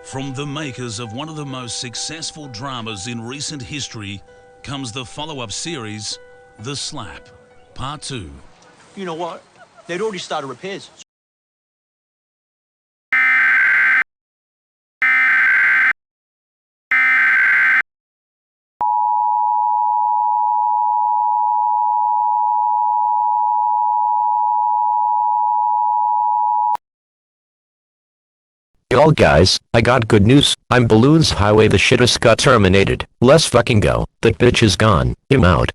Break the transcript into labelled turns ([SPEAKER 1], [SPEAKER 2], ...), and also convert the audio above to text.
[SPEAKER 1] From the makers of one of the most successful dramas in recent history comes the follow-up series, The Slap, Part 2.
[SPEAKER 2] You know what? They'd already started repairs.
[SPEAKER 3] Y'all guys, I got good news. I'm Balloon's Highway. The shittest got terminated. Let's fucking go. That bitch is gone. I'm out.